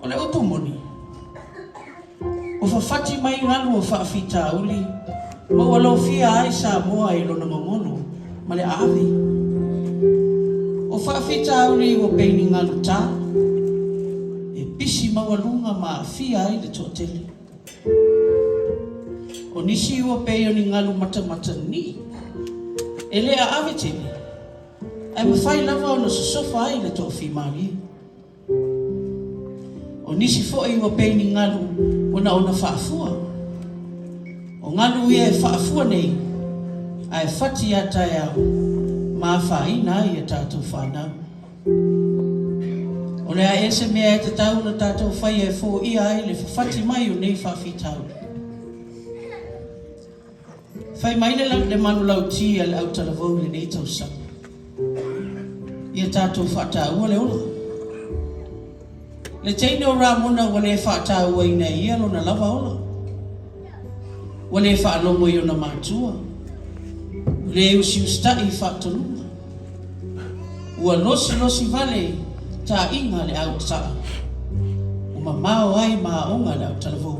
O le upu moni. O whawhati mai ngalu o whaafita uli. Ma walo fia ai sa moa i lona ngongono. Ma le awe. O whaafita uli o peini ngalu tā. E pisi mawalunga ma fia ai le tōtele. O nisi ua peo ni ngalu mata ni. E lea awe tele. Ai mawhai lava o na sosofa ai le tō whimari. O nisi fo'i ua peo ni ngalu o na whaafua. O ngalu ia e whaafua nei. Ai whati ata e au. Ma whaina i a tātou whanau. O lea e se mea e te tau na tātou whai e fō ia ai le whawhati mai o nei whawhitau. Whai mai le manu lau tia le au talavou le nei tau sapa. Ia tātou whaataua le ola. Le teine o rā mona wa le whaataua i nei ia lo na lava ola. Wa le whaalongo i o na mātua. Le usi ustai whaatalunga. Ua losi vale tā inga le au taa. O mamao ai maonga le au talavou.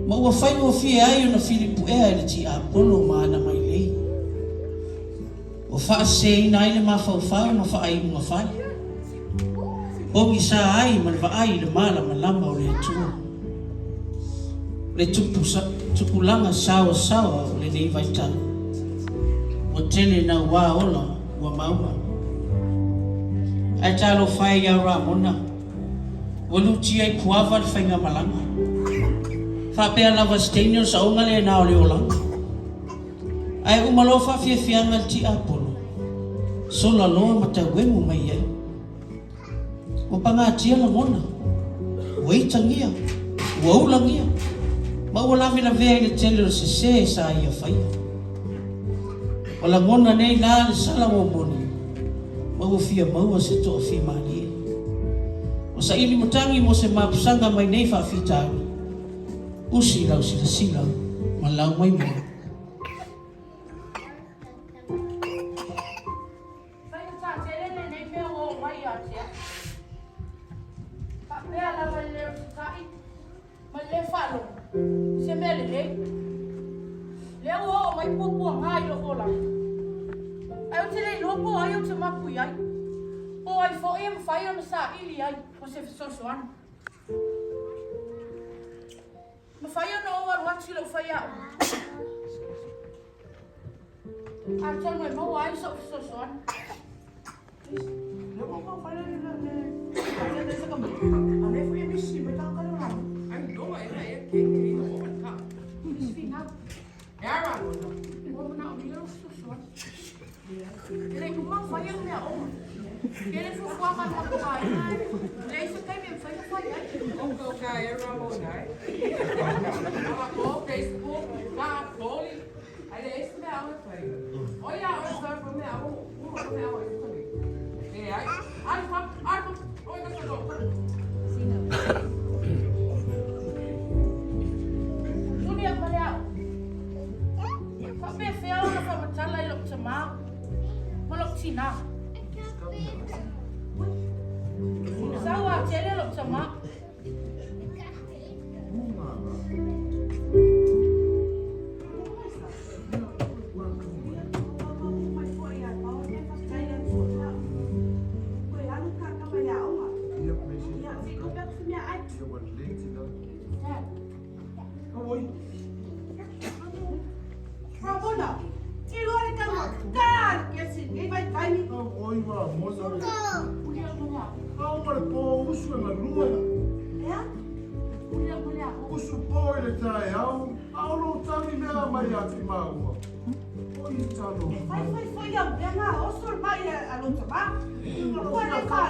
Ma ua whai ua fia ai o na Filipu ea i le ti Apolo maana mai lei. O whaase ina ai le mawhauwhau ma whaai unga whai. Bongi sa ai ma le whaai le mala malama o le atua. Le tupulanga sawa o le nei vaitau. O tele na wā ola ua maua. Ai talo whai au rā mona. Ua luti ai puava le whainga malanga. Whapea lava steino sa onga le nao le olanga. Ai umalo whawhiawhianga le ti Apolo. Sola loa ma te wemu mai ai. O panga tia la mona. Ua itangia. Ua ulangia. Ma ua lawe la vea i le tele o se se sa ia whaia. O la mona nei la le sala o moni. Ma ua fia maua se toa fi malia. O sa ili mutangi mo se mapusanga mai nei whawhitau. Usi lau sila ma lau mai mai. Vai ka tele nei mea o mai atia. Pa mea la le tai. Ma le falo. Se mele le. Le o mai pupu ngai lo ola. Ai o tele lopo ai o te mapu ai. O ai fo e mfai o sa ili ai o se sosoan. Ma fai ana o watu lo fai au. A tono e mau ai so soan. Le mo fai le le se kami. A le foi misi me ta ka na. Ai no ai ai ke no o ka. Fina. Era no. O na o miro soan. Le ku mau fai ana me o. Ele fu fua ma ma pai. Le se kai me fai ai. O ka era mo dai. O Facebook, na poli. Ai le esse me au fai. Olha, o só pro me au. O me au também. Ai, oi ka so. Sina. Tunia malea. Fa me fea ona fa matala I lo tama. Mo lo tina. Sawa tele lo tama. Usu poi le tai au lo tani mea mai ati maua. Oi tano. Foi ia bena o sol mai a lo tama. Ua le ka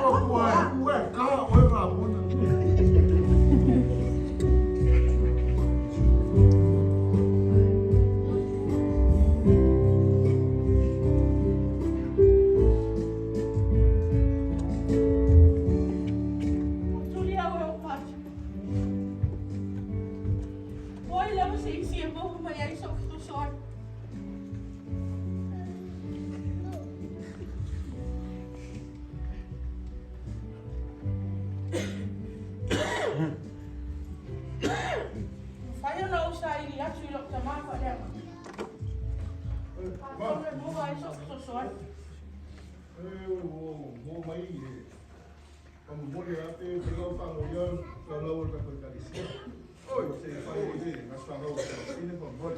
ua ka oi ra mona. Fai na usa ili atu ilo tamaka lema. Kome mua iso sosoan. Mo mai kamu boleh apa kalau fang yon kalau tak berkali. Oi, saya fang ini nasta rau ini pun bol.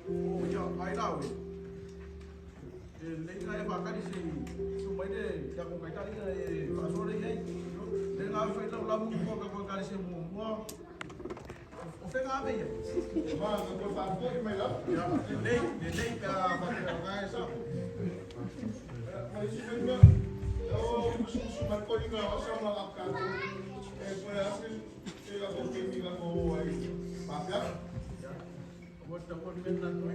Oh ya, ai lau. Lấy cái mà cái gì chúng mấy đây chắc cũng cái cái này phải số đấy đấy để ngài phải lâu lắm nhưng mà cái gì mua phải ngài bây giờ mà cái phải phôi mày lắm để cái cái sao mấy chị bên đó mà coi như là sao mà làm cả cái cái là một cái mình là một bác nhá một trong một bên là nói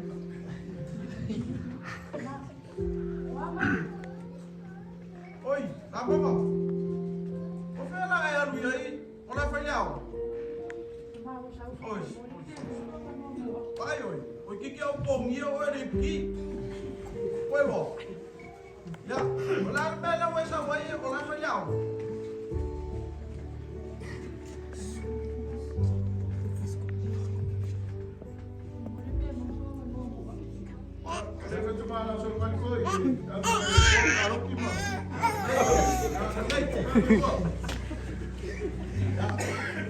oi, tá bom, ó. Vou ver lá a Aruia aí. Olha a falhão. Oi. Vai, oi. O que é o pão? E eu ele aqui. Oi, bom. Já. Olha a bela, vai só vai. Olha a falhão. Saya cuma langsung koi. Kalau kita,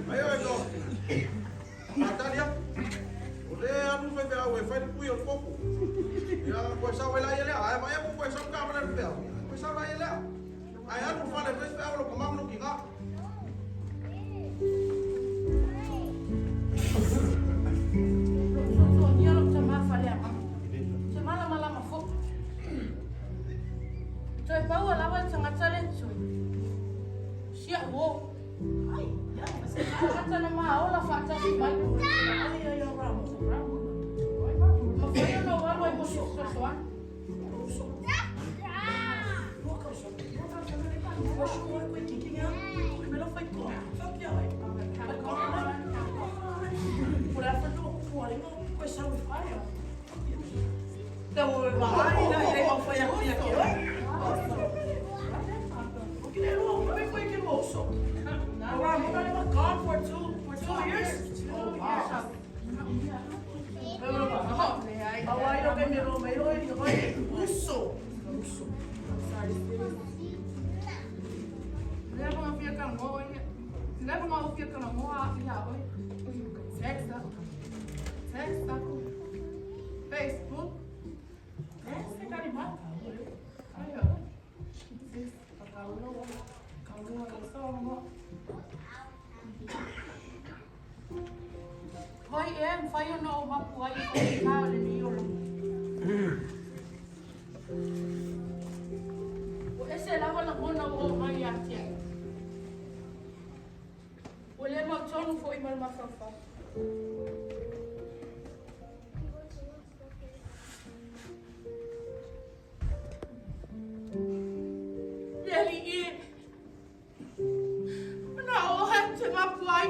ayo itu, ada dia. Udah anu sampai awal, sampai puyo foku. Ya, kuasa wilayah ya, ayam ayam kuasa kamera dia. Kuasa wilayah ya. Ayam anu fale kuasa awal kemam lu kita. Tôi bảo là bạn sang ngắt lên rồi, siapa wo? Ngắt lên mà áo là phát ra gì vậy? Mà phải nó vào rồi một số số. Gone for 2 years. Oh wow. Away lo kami Romeo ini uso. Leva uma via canoa, leva uma via canoa e a oi. Sexta. Facebook. Você tá animado? Aí ó. Calma, só Hoi em fai no mapu ai ko ka le ni o. O ese la wala bona o mai atia. O le ma tonu foi mal mafafa. Yeli e. Na o ha te mapu ai.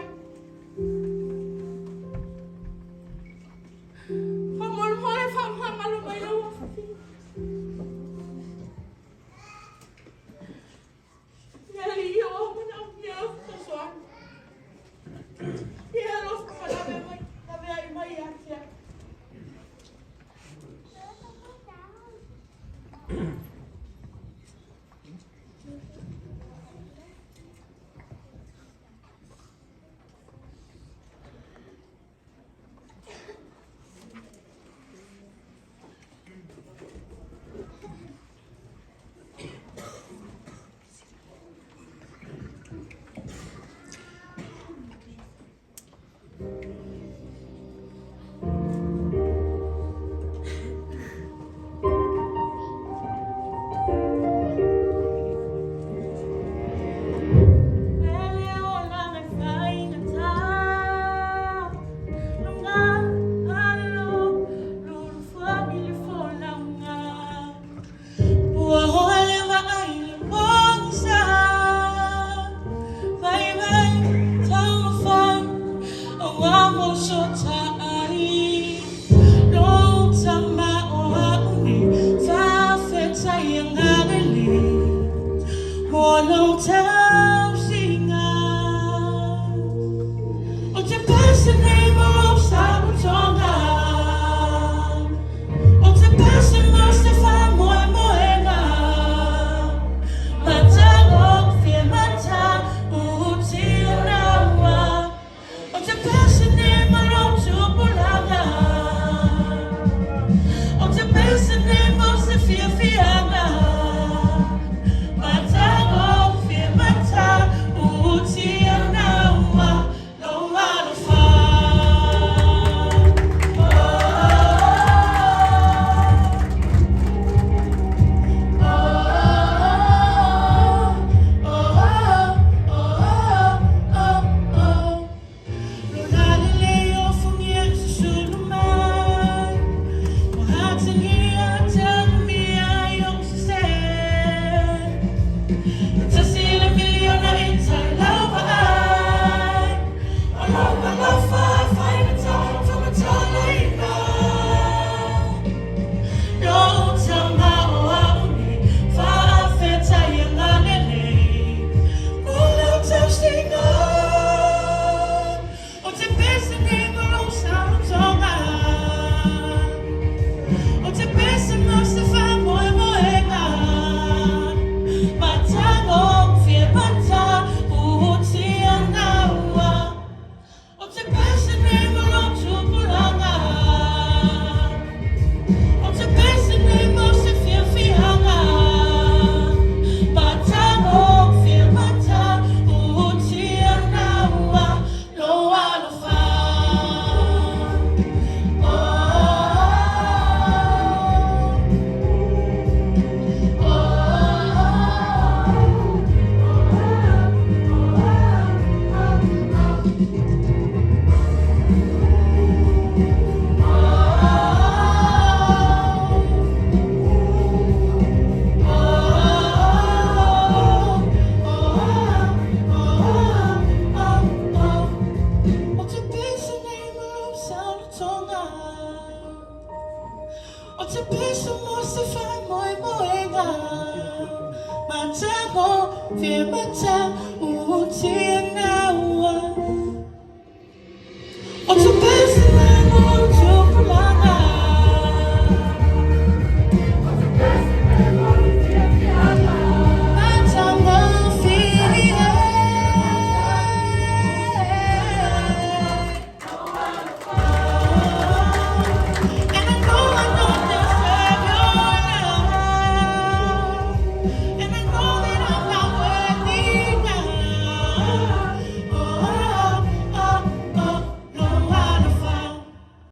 o tia na